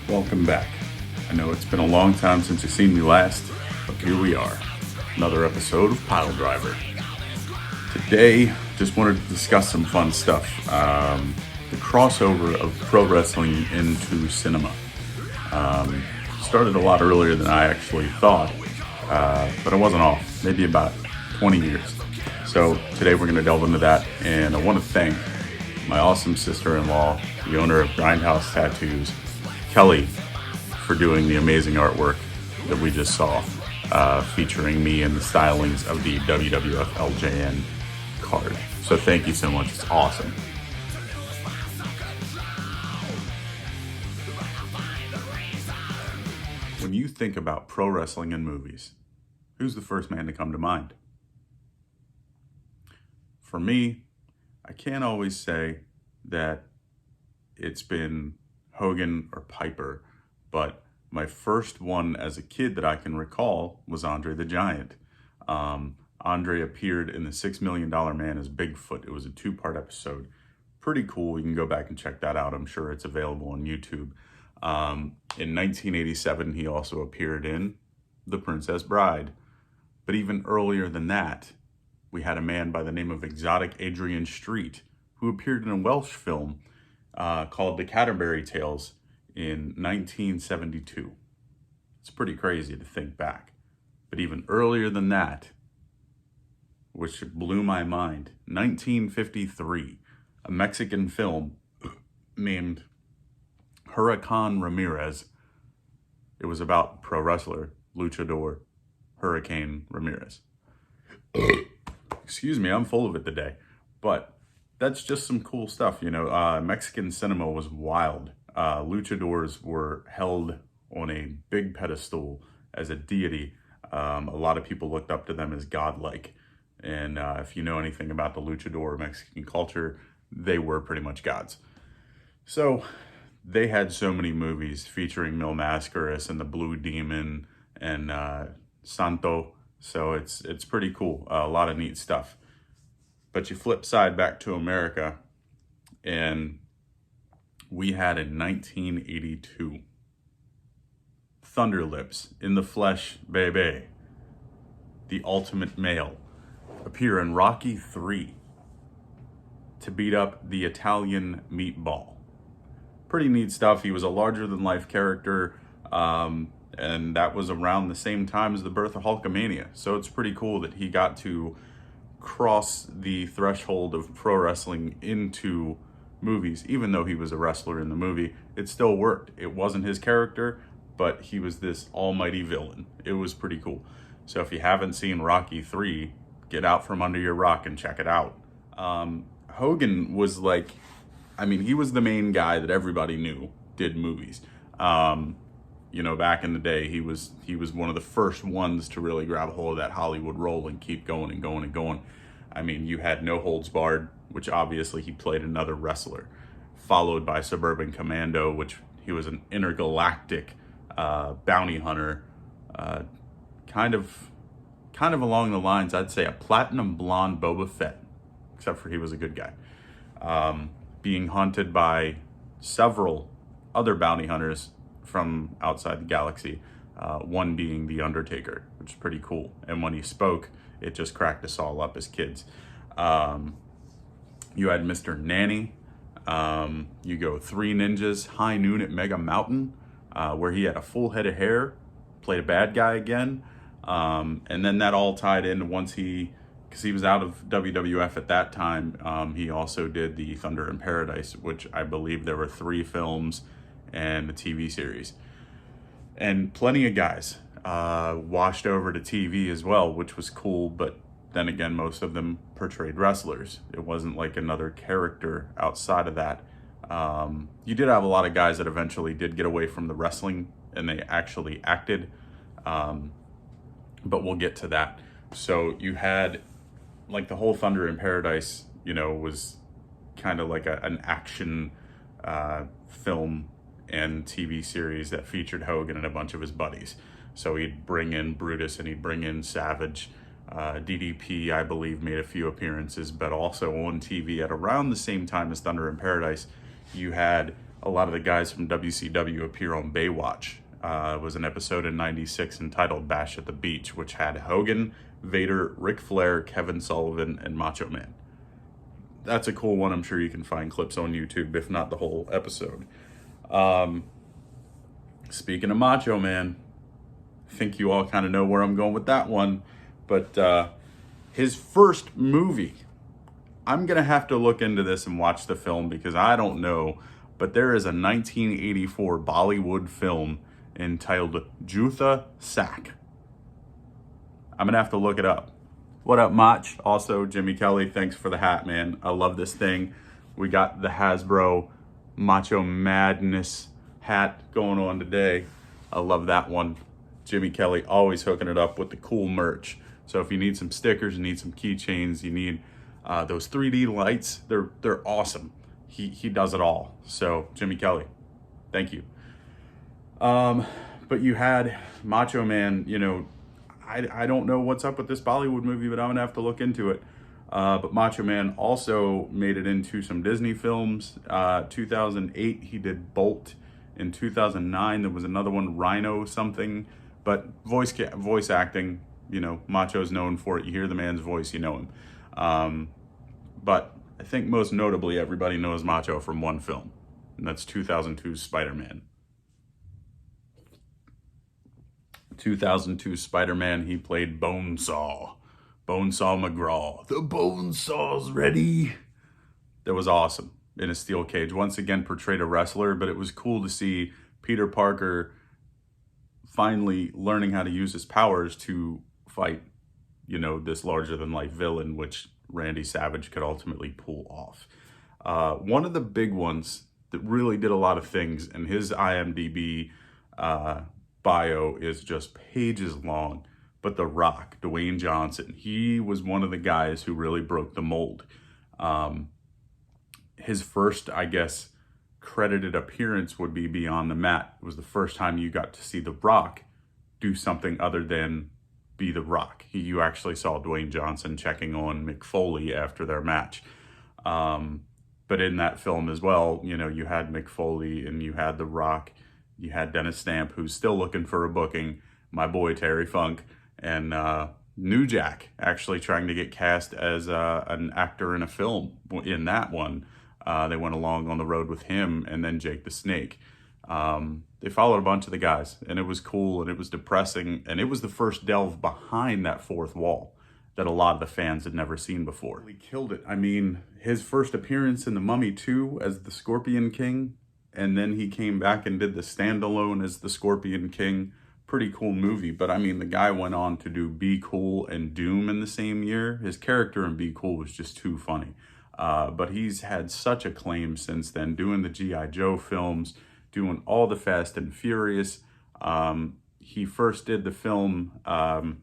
Welcome back. I know it's been a long time since you've seen me last, but here we are. Another episode of PileDriver. Today, just wanted to discuss some fun stuff. The crossover of pro wrestling into cinema. Started a lot earlier than I actually thought, but I wasn't off. Maybe about 20 years. So today we're going to delve into that, and I want to thank my awesome sister-in-law, the owner of Grindhouse Tattoos, Kelly, for doing the amazing artwork that we just saw, featuring me and the stylings of the WWF LJN card. So thank you so much. It's awesome. When you think about pro wrestling in movies, who's the first man to come to mind? For me, I can't always say that it's been Hogan or Piper, but my first one as a kid that I can recall was Andre the Giant. Andre appeared in the $6 Million Man as Bigfoot. It was a 2-part episode. Pretty cool. You can go back and check that out. I'm sure it's available on YouTube. In 1987, he also appeared in The Princess Bride. But even earlier than that, we had a man by the name of Exotic Adrian Street, who appeared in a Welsh film called The Canterbury Tales in 1972. It's pretty crazy to think back. But even earlier than that, which blew my mind, 1953, a Mexican film named Huracan Ramirez. It was about pro wrestler, luchador, Hurricane Ramirez. Excuse me, I'm full of it today. But that's just some cool stuff, you know. Mexican cinema was wild. Luchadors were held on a big pedestal as a deity. A lot of people looked up to them as godlike. And if you know anything about the luchador Mexican culture, they were pretty much gods. So they had so many movies featuring Mil Mascaras and the Blue Demon and Santo. So it's pretty cool. A lot of neat stuff. But you flip side back to America, and we had in 1982, Thunderlips, in the flesh, baby, the ultimate male, appear in Rocky III to beat up the Italian Meatball. Pretty neat stuff. He was a larger-than-life character, and that was around the same time as the birth of Hulkamania. So it's pretty cool that he got to cross the threshold of pro wrestling into movies. Even though he was a wrestler in the movie, it still worked. It wasn't his character, but he was this almighty villain. It was pretty cool. So if you haven't seen Rocky 3, get out from under your rock and check it out. Hogan was like, I mean, he was the main guy that everybody knew did movies. You know, back in the day, he was one of the first ones to really grab a hold of that Hollywood role and keep going and going and going. I mean, you had No Holds Barred, which obviously he played another wrestler, followed by Suburban Commando, which he was an intergalactic bounty hunter, kind of along the lines, I'd say, a platinum blonde Boba Fett, except for he was a good guy, being hunted by several other bounty hunters from outside the galaxy, one being The Undertaker, which is pretty cool. And when he spoke, it just cracked us all up as kids. You had Mr. Nanny. You go Three Ninjas, High Noon at Mega Mountain, where he had a full head of hair, played a bad guy again. And then that all tied in once because he was out of WWF at that time, he also did the Thunder in Paradise, which I believe there were 3 films and a TV series. And plenty of guys washed over to TV as well, which was cool, but then again, most of them portrayed wrestlers. It wasn't like another character outside of that. You did have a lot of guys that eventually did get away from the wrestling and they actually acted, but we'll get to that. So you had, like, the whole Thunder in Paradise, you know, was kind of like an action film and TV series that featured Hogan and a bunch of his buddies. So he'd bring in Brutus and he'd bring in Savage. DDP, I believe, made a few appearances, but also on TV at around the same time as Thunder in Paradise, you had a lot of the guys from WCW appear on Baywatch. It was an episode in '96 entitled Bash at the Beach, which had Hogan, Vader, Ric Flair, Kevin Sullivan, and Macho Man. That's a cool one. I'm sure you can find clips on YouTube, if not the whole episode. Speaking of Macho Man, I think you all kind of know where I'm going with that one. But his first movie, I'm going to have to look into this and watch the film because I don't know. But there is a 1984 Bollywood film entitled Jutha Sak. I'm going to have to look it up. What up, Mach? Also, Jimmy Kelly, thanks for the hat, man. I love this thing. We got the Hasbro Macho Madness hat going on today. I love that one. Jimmy Kelly always hooking it up with the cool merch. So if you need some stickers, you need some keychains, you need those 3D lights, they're awesome. He does it all. So Jimmy Kelly, thank you. But you had Macho Man, you know, I don't know what's up with this Bollywood movie, but I'm gonna have to look into it. But Macho Man also made it into some Disney films. 2008, he did Bolt. In 2009, there was another one, Rhino something. But voice acting, you know, Macho's known for it. You hear the man's voice, you know him. But I think most notably, everybody knows Macho from one film, and that's 2002's Spider-Man. 2002 Spider-Man, he played Bonesaw McGraw. The Bonesaw's ready. That was awesome in a steel cage. Once again, portrayed a wrestler, but it was cool to see Peter Parker finally learning how to use his powers to fight, you know, this larger-than-life villain, which Randy Savage could ultimately pull off. One of the big ones that really did a lot of things, and his IMDb bio is just pages long, but The Rock, Dwayne Johnson, he was one of the guys who really broke the mold. His first, I guess, credited appearance would be Beyond the Mat. It was the first time you got to see The Rock do something other than be The Rock. You actually saw Dwayne Johnson checking on Mick Foley after their match. But in that film as well, you know, you had Mick Foley and you had The Rock. You had Dennis Stamp, who's still looking for a booking, my boy Terry Funk, and New Jack actually trying to get cast as an actor in a film in that one. They went along on the road with him, and then Jake the Snake. They followed a bunch of the guys, and it was cool, and it was depressing, and it was the first delve behind that fourth wall that a lot of the fans had never seen before. He killed it. I mean, his first appearance in The Mummy 2 as the Scorpion King, and then he came back and did the standalone as the Scorpion King. Pretty cool movie, but I mean, the guy went on to do Be Cool and Doom in the same year. His character in Be Cool was just too funny. But he's had such acclaim since then, doing the G.I. Joe films, doing all the Fast and Furious. He first did the film, I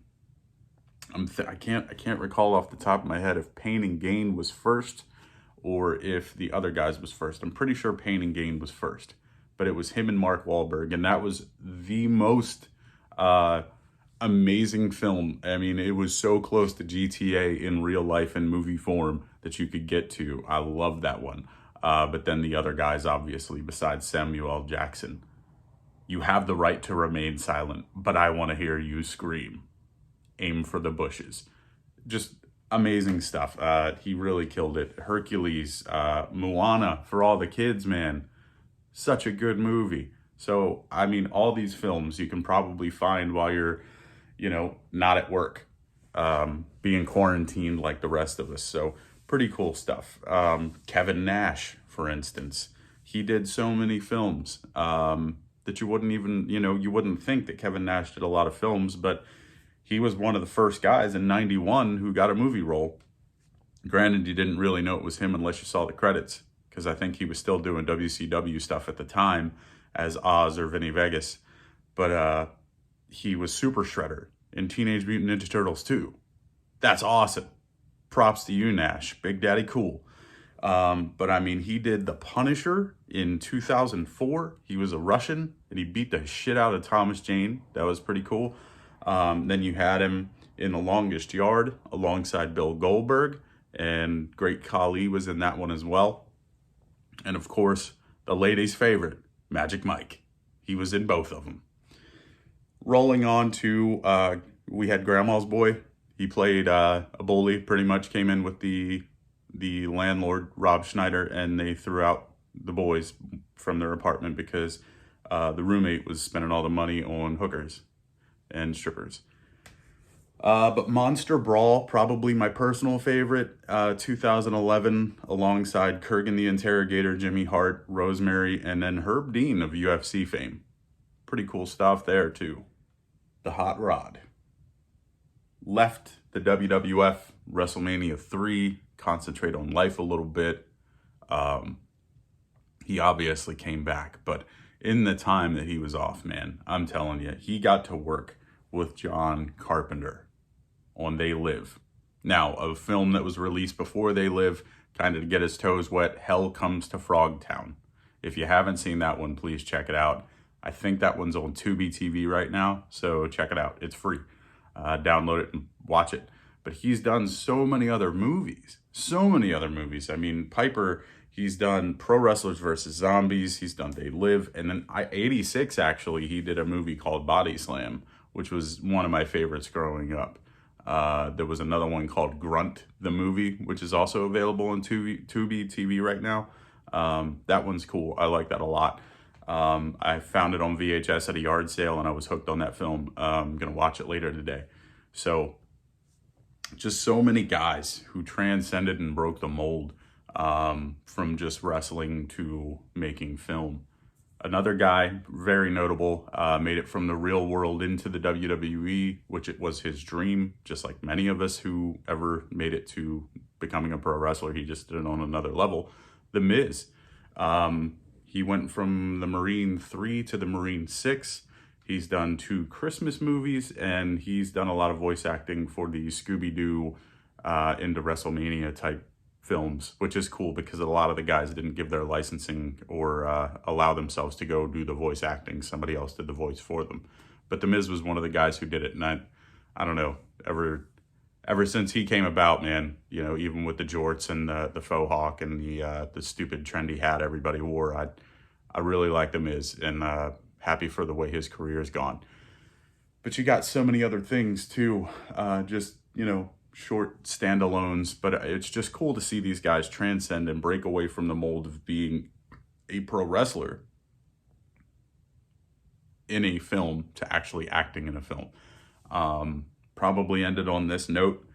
can't recall off the top of my head if Pain and Gain was first or if the other guys was first. I'm pretty sure Pain and Gain was first, but it was him and Mark Wahlberg, and that was the most amazing film. I mean, it was so close to GTA in real life and movie form that you could get to. I love that one. But then the other guys, obviously, besides Samuel L. Jackson, you have the right to remain silent, but I want to hear you scream. Aim for the bushes. Just amazing stuff. He really killed it. Hercules, Moana, for all the kids, man. Such a good movie. So, I mean, all these films you can probably find while you're, you know, not at work, being quarantined like the rest of us. So, pretty cool stuff. Kevin Nash, for instance, he did so many films that you wouldn't even, you know, you wouldn't think that Kevin Nash did a lot of films, but he was one of the first guys in '91 who got a movie role. Granted, you didn't really know it was him unless you saw the credits, because I think he was still doing WCW stuff at the time as Oz or Vinny Vegas. But he was Super Shredder in Teenage Mutant Ninja Turtles 2. That's awesome. Props to you, Nash. Big Daddy Cool. But I mean, he did The Punisher in 2004. He was a Russian, and he beat the shit out of Thomas Jane. That was pretty cool. Then you had him in The Longest Yard alongside Bill Goldberg, and Great Khali was in that one as well. And of course, the ladies' favorite, Magic Mike. He was in both of them. Rolling on to, we had Grandma's Boy. He played a bully, pretty much came in with the landlord, Rob Schneider, and they threw out the boys from their apartment because the roommate was spending all the money on hookers and strippers. But Monster Brawl, probably my personal favorite, 2011, alongside Kurgan the Interrogator, Jimmy Hart, Rosemary, and then Herb Dean of UFC fame. Pretty cool stuff there too. The Hot Rod. Left the WWF, WrestleMania 3, concentrate on life a little bit. He obviously came back, but in the time that he was off, man, I'm telling you, he got to work with John Carpenter on They Live. Now, a film that was released before They Live, kind of to get his toes wet, Hell Comes to Frogtown. If you haven't seen that one, please check it out. I think that one's on Tubi TV right now, so check it out. It's free. Download it and watch it. But he's done so many other movies. I mean, Piper, he's done Pro Wrestlers vs. Zombies. He's done They Live. And then 86, actually, he did a movie called Body Slam, which was one of my favorites growing up. There was another one called Grunt, the movie, which is also available on Tubi TV right now. That one's cool. I like that a lot. I found it on VHS at a yard sale and I was hooked on that film. I'm going to watch it later today. So just so many guys who transcended and broke the mold from just wrestling to making film. Another guy, very notable, made it from the real world into the WWE, which it was his dream, just like many of us who ever made it to becoming a pro wrestler. He just did it on another level. The Miz. He went from the Marine 3 to the Marine 6. He's done 2 Christmas movies, and he's done a lot of voice acting for the Scooby-Doo into WrestleMania type films, which is cool because a lot of the guys didn't give their licensing or allow themselves to go do the voice acting. Somebody else did the voice for them. But The Miz was one of the guys who did it, and I don't know, ever since he came about, man, you know, even with the jorts and the faux hawk and the stupid trendy hat everybody wore, I really like The Miz, and happy for the way his career's gone. But you got so many other things too, just, you know, short standalones, but it's just cool to see these guys transcend and break away from the mold of being a pro wrestler in a film to actually acting in a film. Probably ended on this note.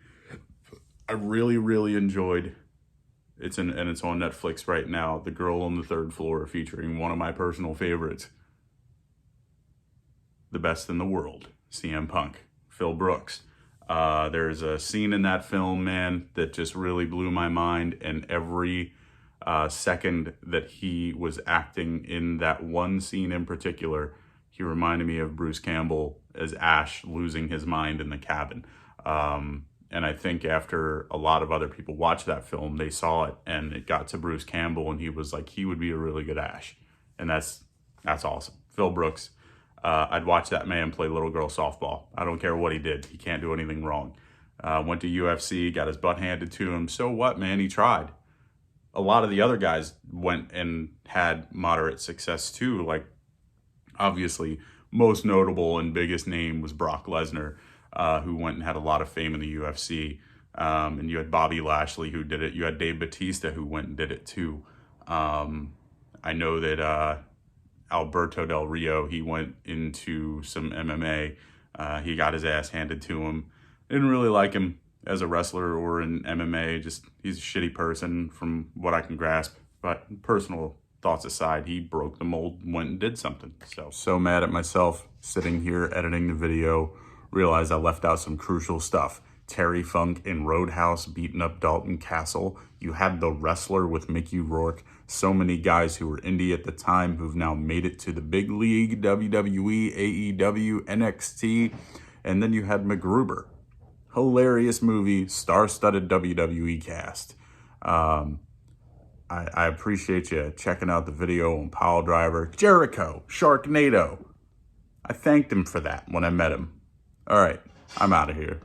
I really enjoyed, it's on Netflix right now, The Girl on the Third Floor, featuring one of my personal favorites, the best in the world, CM Punk, Phil Brooks. There's a scene in that film, man, that just really blew my mind, and every second that he was acting in that one scene in particular, he reminded me of Bruce Campbell as Ash losing his mind in the cabin. And I think after a lot of other people watched that film, they saw it and it got to Bruce Campbell and he was like, he would be a really good Ash. And that's awesome. Phil Brooks, I'd watch that man play little girl softball. I don't care what he did. He can't do anything wrong. Went to UFC, got his butt handed to him. So what, man? He tried. A lot of the other guys went and had moderate success too. Like, obviously, most notable and biggest name was Brock Lesnar, who went and had a lot of fame in the UFC. And you had Bobby Lashley who did it. You had Dave Bautista who went and did it too. I know that Alberto Del Rio, he went into some MMA. He got his ass handed to him. Didn't really like him as a wrestler or in MMA. Just, he's a shitty person from what I can grasp. But personal thoughts aside, he broke the mold, went and did something. So mad at myself sitting here editing the video. Realized I left out some crucial stuff. Terry Funk in Roadhouse beating up Dalton Castle. You had The Wrestler with Mickey Rourke. So many guys who were indie at the time who've now made it to the big league, WWE, AEW, NXT. And then you had MacGruber. Hilarious movie, star-studded WWE cast. I appreciate you checking out the video on PileDriver. Jericho, Sharknado. I thanked him for that when I met him. All right, I'm out of here.